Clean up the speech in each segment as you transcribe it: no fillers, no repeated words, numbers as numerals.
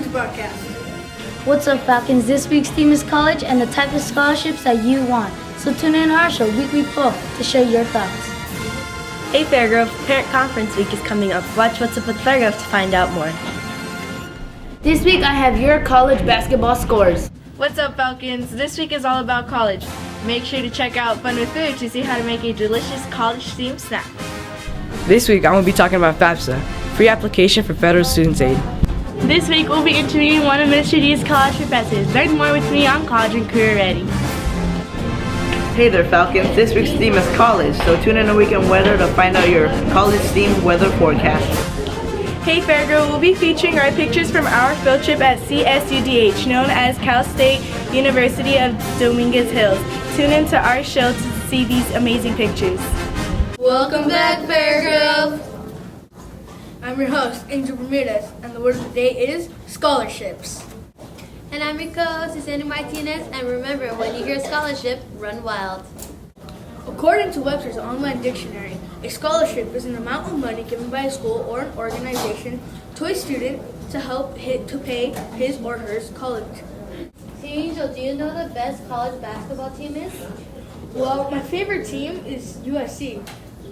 news broadcast. What's up, Falcons? This week's theme is college and the type of scholarships that you want. So tune in our show, Weekly Poll, to share your thoughts. Hey Fairgrove, Parent Conference Week is coming up. Watch What's Up with Fairgrove to find out more. This week I have your college basketball scores. What's up, Falcons? This week is all about college. Make sure to check out Fun with Food to see how to make a delicious college-themed snack. This week I'm going to be talking about FAFSA, free application for federal student aid. This week we'll be interviewing one of Mr. D's college professors. Learn more with me on College and Career Ready. Hey there, Falcons. This week's theme is college, so tune in to Weekend Weather to find out your college-themed weather forecast. Hey Fairgrove, we'll be featuring our pictures from our field trip at CSUDH, known as Cal State University of Dominguez Hills. Tune into our show to see these amazing pictures. Welcome back, Fairgrove. I'm your host, Angel Paredes, and the word of the day is scholarships. And I'm your co-host, Cesar Martinez, and remember, when you hear scholarship, run wild. According to Webster's online dictionary, a scholarship is an amount of money given by a school or an organization to a student to help to pay his or her college. Angel, do you know the best college basketball team is? Well, my favorite team is USC,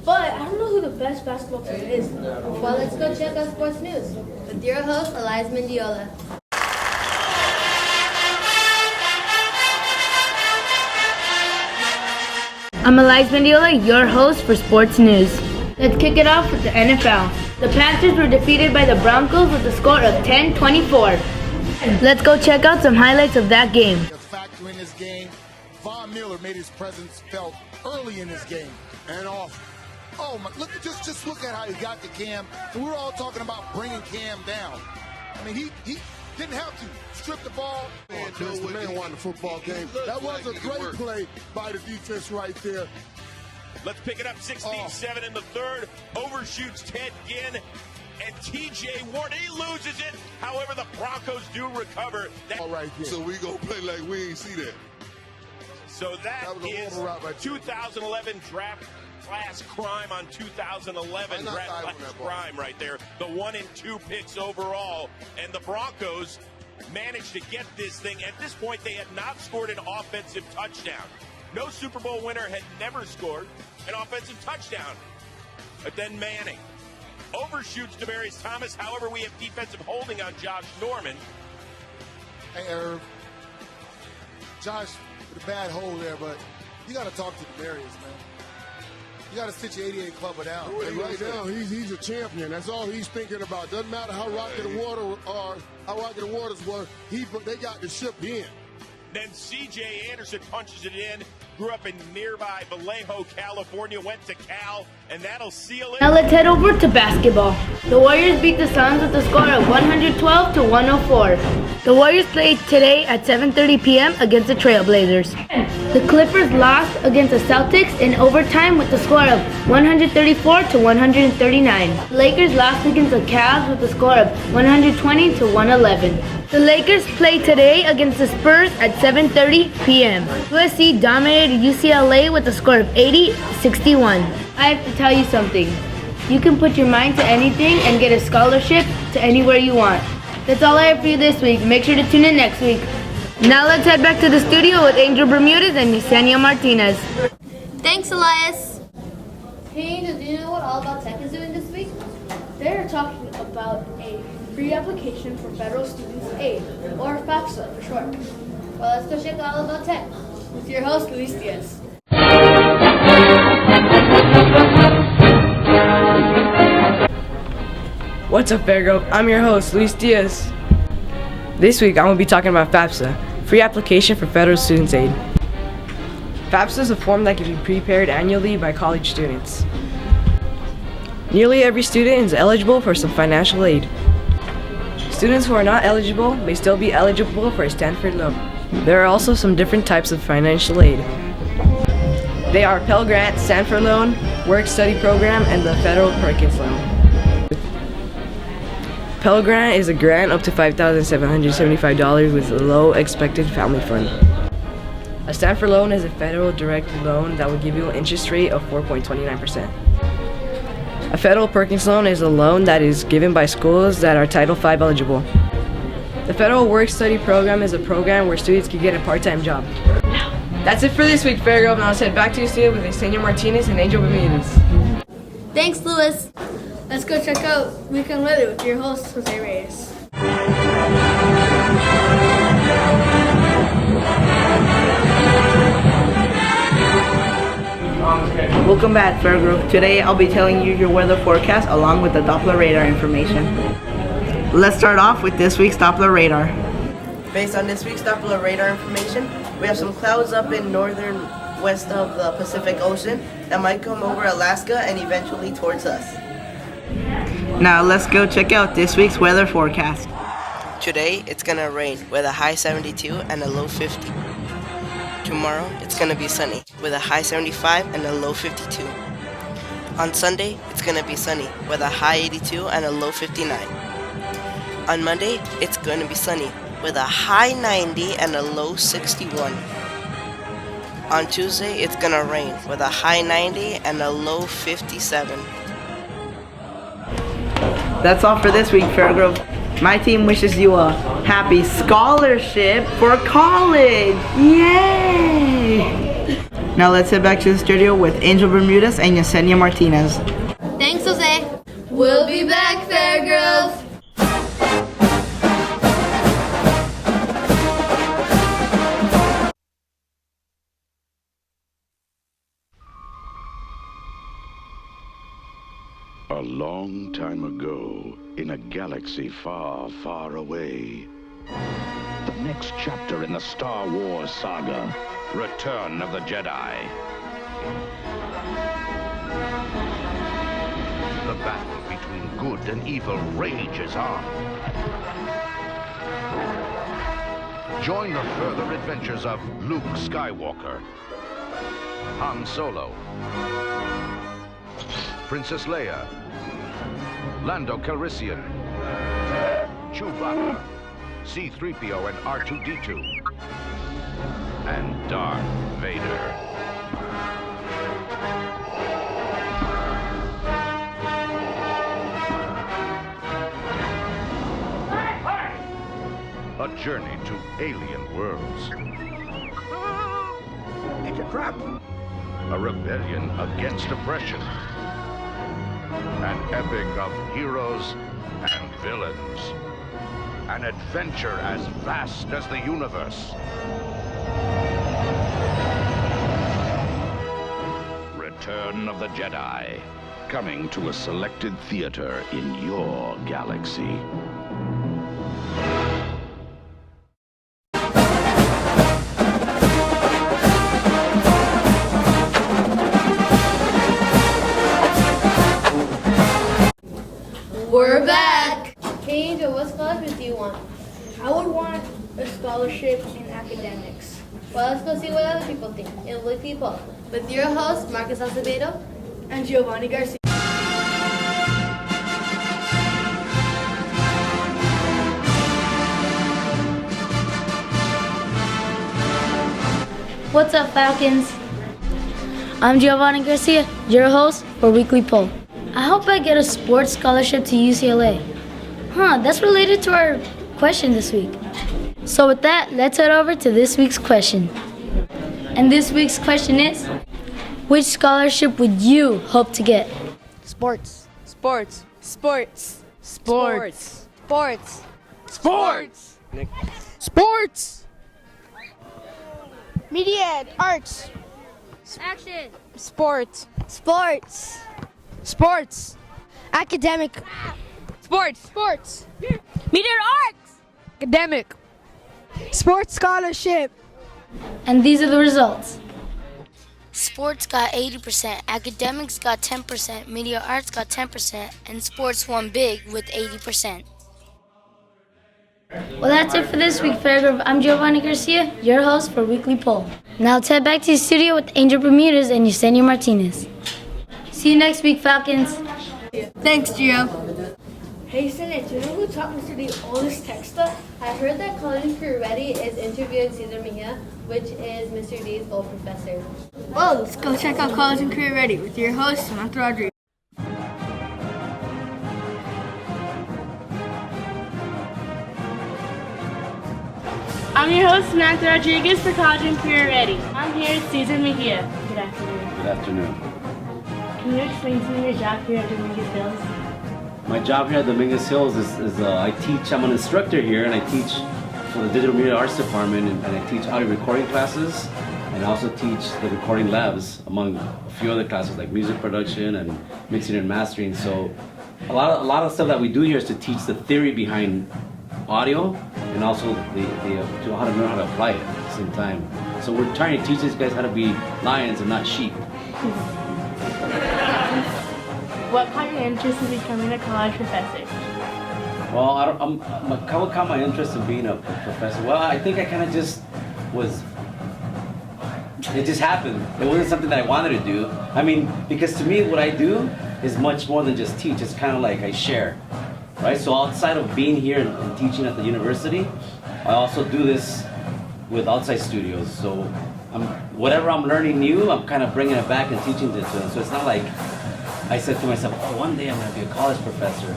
but I don't know who the best basketball team is. Well, let's go check out sports news with your host, Elias Mendiola. I'm Elias Mendiola, your host for Sports News. Let's kick it off with the NFL. The Panthers were defeated by the Broncos with a score of 10-24. Let's go check out some highlights of that game. A factor in this game, Von Miller made his presence felt early in this game and off. Oh my! Look, just look at how he got to Cam. And we're all talking about bringing Cam down. I mean, he didn't have to strip the ball. The man won the football game. That was a great play by the defense right there. Let's pick it up, 16-7 in the third. Overshoots Ted Ginn and T.J. Ward. He loses it. However, the Broncos do recover. All right, so we gonna play like we ain't see that. So that is 2011 draft class crime on 2011 draft class crime right there. The 1 and 2 picks overall, and the Broncos managed to get this thing. At this point, they had not scored an offensive touchdown. No Super Bowl winner had never scored an offensive touchdown. But then Manning overshoots Demaryius Thomas. However, we have defensive holding on Josh Norman. Hey, Irv. Josh with a bad hold there, but you got to talk to Demaryius, man. You got to sit your 88 clubber down. Right now, he's a champion. That's all he's thinking about. Doesn't matter how rocky the waters were. They got the ship in. Then C.J. Anderson punches it in. Grew up in nearby Vallejo, California. Went to Cal, and that'll seal it. Now let's head over to basketball. The Warriors beat the Suns with a score of 112-104. The Warriors played today at 7:30 p.m. against the Trailblazers. The Clippers lost against the Celtics in overtime with a score of 134-139. The Lakers lost against the Cavs with a score of 120-111. The Lakers play today against the Spurs at 7:30 p.m. USC dominated UCLA with a score of 80-61. I have to tell you something. You can put your mind to anything and get a scholarship to anywhere you want. That's all I have for you this week. Make sure to tune in next week. Now let's head back to the studio with Angel Bermudez and Yasmine Martinez. Thanks, Elias. Hey, Angel, do you know what All About Tech is doing this week? They're talking about a free application for federal students aid, or FAFSA for short. Well, let's go check out All About Tech With your host, Luis Diaz. What's up, Fairgrove? I'm your host, Luis Diaz. This week I'm going to be talking about FAFSA, free application for federal student aid. FAFSA is a form that can be prepared annually by college students. Nearly every student is eligible for some financial aid. Students who are not eligible may still be eligible for a Stanford loan. There are also some different types of financial aid. They are Pell Grant, Stanford Loan, Work Study Program, and the Federal Perkins Loan. Pell Grant is a grant up to $5,775 with a low expected family fund. A Stanford loan is a federal direct loan that will give you an interest rate of 4.29%. A Federal Perkins loan is a loan that is given by schools that are Title V eligible. The Federal Work-Study Program is a program where students can get a part-time job. That's it for this week, Fairgrove. Now let's head back to the studio with Yasmine Martinez and Angel Bermudez. Thanks, Louis. Let's go check out weekend weather with your host, Jose Reyes. Welcome back, Fairgrove. Today I'll be telling you your weather forecast along with the Doppler radar information. Let's start off with this week's Doppler radar. Based on this week's Doppler radar information, we have some clouds up in northern west of the Pacific Ocean that might come over Alaska and eventually towards us. Now let's go check out this week's weather forecast. Today it's gonna rain with a high 72 and a low 50. Tomorrow it's gonna be sunny with a high 75 and a low 52. On Sunday it's gonna be sunny with a high 82 and a low 59. On Monday it's gonna be sunny with a high 90 and a low 61. On Tuesday it's gonna rain with a high 90 and a low 57. That's all for this week, Fairgrove. My team wishes you a happy scholarship for college! Yay! Now let's head back to the studio with Angel Bermudez and Yesenia Martinez. Thanks, Jose. We'll be back, Fairgrove. A long time ago, in a galaxy far, far away. The next chapter in the Star Wars saga, Return of the Jedi. The battle between good and evil rages on. Join the further adventures of Luke Skywalker, Han Solo, Princess Leia, Lando Calrissian, Chewbacca, C-3PO and R2-D2, and Darth Vader. A journey to alien worlds. It's a trap. A rebellion against oppression. An epic of heroes and villains. An adventure as vast as the universe. Return of the Jedi. Coming to a selected theater in your galaxy. We're back. Hey, Angel, what scholarship do you want? I would want a scholarship in academics. Well, let's go see what other people think. It will be people. With your host, Marcus Acevedo And Giovanni Garcia. What's up, Falcons? I'm Giovanni Garcia, your host for Weekly Poll. I hope I get a sports scholarship to UCLA. That's related to our question this week. So with that, let's head over to this week's question. And this week's question is, which scholarship would you hope to get? Sports. Sports. Sports. Sports. Sports. Sports. Sports. Media and arts. Action. Sports. Sports. Sports. Academic. Sports. Sports. Media and arts. Academic. Sports scholarship. And these are the results. Sports got 80%, academics got 10%, media arts got 10%, and sports won big with 80%. Well, that's it for this week, Fairgrove. I'm Giovanni Garcia, your host for Weekly Poll. Now let's head back to the studio with Angel Bermudez and Yesenia Martinez. See you next week, Falcons. Thanks, Gio. Hey, Senate, do you know who taught Mr. D all this tech stuff? I heard that College Week FATV is interviewing Cesar Mejia, which is Mr. D's old professor. Well, let's go check out College and Career Ready with your host, Samantha Rodriguez. I'm your host, Samantha Rodriguez for College and Career Ready. I'm here at Cesar Mejia. Good afternoon. Good afternoon. Can you explain to me your job here at Dominguez Hills? My job here at Dominguez Hills is I teach, I'm an instructor here, and I teach for the Digital Media Arts Department, and I teach audio recording classes, and I also teach the recording labs, among a few other classes like music production and mixing and mastering. So a lot of stuff that we do here is to teach the theory behind audio, and also to how to learn how to apply it at the same time. So we're trying to teach these guys how to be lions and not sheep. What caught your interest in becoming a college professor? Well, what caught my interest in being a professor? Well, I think I kind of just was, it just happened. It wasn't something that I wanted to do. I mean, because to me, what I do is much more than just teach. It's kind of like I share, right? So outside of being here and teaching at the university, I also do this with outside studios. So whatever I'm learning new, I'm kind of bringing it back and teaching it to them. So it's not like I said to myself, oh, one day I'm going to be a college professor.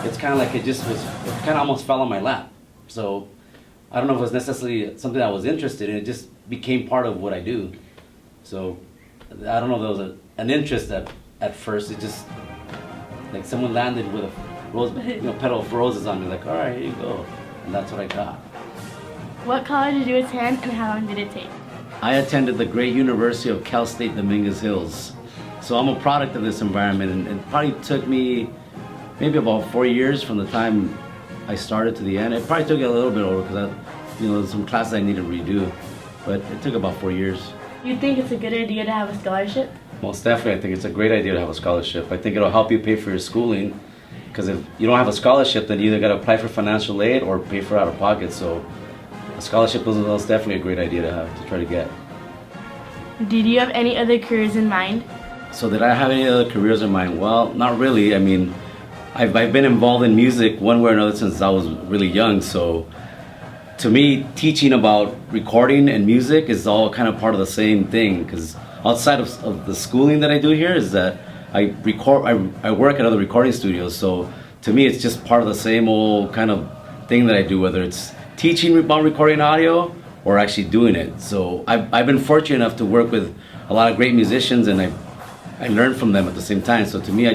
It's kind of like it kind of almost fell on my lap. So I don't know if it was necessarily something I was interested in. It just became part of what I do. So I don't know if there was an interest at first. It just, like someone landed with a rose, petal of roses on me, like, all right, here you go. And that's what I got. What college did you attend and how long did it take? I attended the great University of Cal State Dominguez Hills. So I'm a product of this environment, and it probably took me maybe about 4 years from the time I started to the end. It probably took a little bit over because there's some classes I need to redo, but it took about 4 years. You think it's a good idea to have a scholarship? Most definitely, I think it's a great idea to have a scholarship. I think it'll help you pay for your schooling, because if you don't have a scholarship, then you either got to apply for financial aid or pay for out of pocket. So a scholarship is definitely a great idea to have, to try to get. Did you have any other careers in mind? So did I have any other careers in mind? Well, not really. I mean, I've been involved in music one way or another since I was really young. So to me, teaching about recording and music is all kind of part of the same thing, because outside of the schooling that I do here is that I work at other recording studios. So to me, it's just part of the same old kind of thing that I do, whether it's teaching about recording audio or actually doing it. So I've been fortunate enough to work with a lot of great musicians, and I learn from them at the same time. So to me,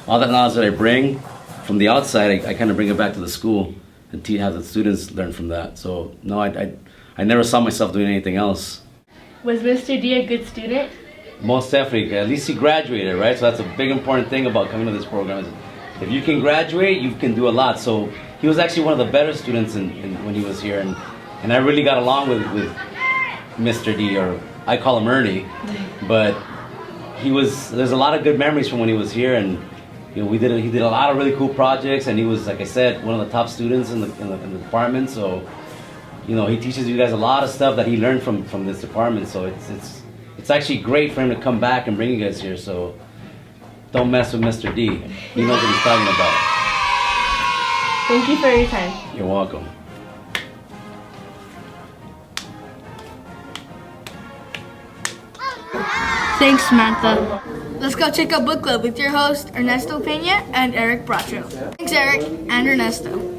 all that knowledge that I bring from the outside, I kind of bring it back to the school and have the students learn from that. So no, I never saw myself doing anything else. Was Mr. D a good student? Most definitely. At least he graduated, right? So that's a big important thing about coming to this program. Is if you can graduate, you can do a lot. So he was actually one of the better students when he was here, and I really got along with Mr. D, or I call him Ernie, but there's a lot of good memories from when he was here, and he did a lot of really cool projects, and he was, like I said, one of the top students in the department. So he teaches you guys a lot of stuff that he learned from this department. So it's actually great for him to come back and bring you guys here. So don't mess with Mr. D. He knows what he's talking about. Thank you for your time. You're welcome. Thanks, Samantha. Let's go check out book club with your host, Ernesto Peña and Eric Bracho. Thanks, Eric and Ernesto.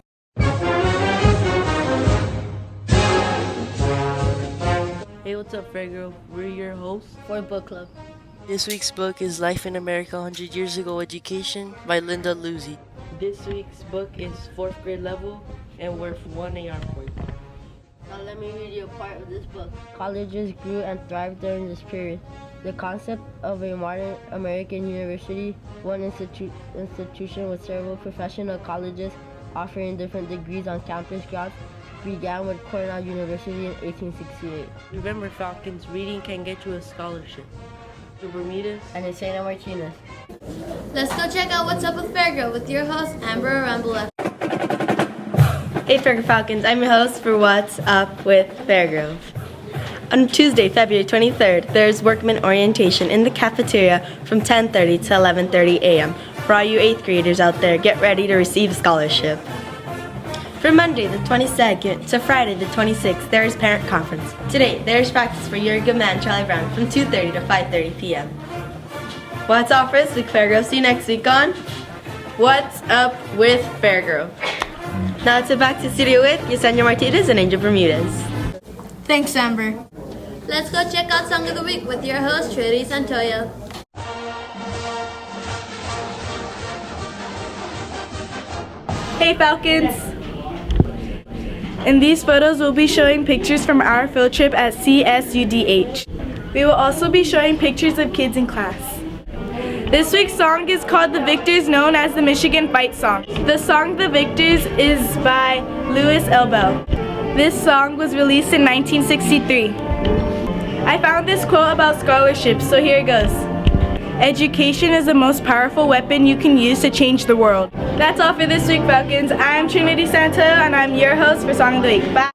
Hey, what's up, Fred Girl? We're your hosts for book club. This week's book is Life in America 100 Years Ago Education by Linda Luzzi. This week's book is 4th grade level and worth 1 AR point. Now let me read you a part of this book. Colleges grew and thrived during this period. The concept of a modern American university, one institution with several professional colleges offering different degrees on campus grounds, began with Cornell University in 1868. Remember, Falcons, reading can get you a scholarship. To Bermudez and Yesenia Martinez. Let's go check out What's Up with Fairgrove with your host, Amber Arambula. Hey Fairgrove Falcons, I'm your host for What's Up with Fairgrove. On Tuesday, February 23rd, there's workman orientation in the cafeteria from 10:30 to 11:30 a.m. For all you 8th graders out there, get ready to receive a scholarship. From Monday the 22nd to Friday the 26th, there is parent conference. Today, there is practice for your good man, Charlie Brown, from 2:30 to 5:30 p.m. Well, that's all for this week, Fairgrove. See you next week on What's Up with Fairgrove. Now let's head back to the studio with Yesenia Martinez and Angel Bermudez. Thanks, Amber. Let's go check out Song of the Week with your host, Trinity Santoya. Hey Falcons! In these photos, we'll be showing pictures from our field trip at CSUDH. We will also be showing pictures of kids in class. This week's song is called The Victors, known as the Michigan Fight Song. The song The Victors is by Louis Elbel. This song was released in 1963. I found this quote about scholarships, so here it goes. Education is the most powerful weapon you can use to change the world. That's all for this week, Falcons. I'm Trinity Santoya, and I'm your host for Song of the Week. Bye!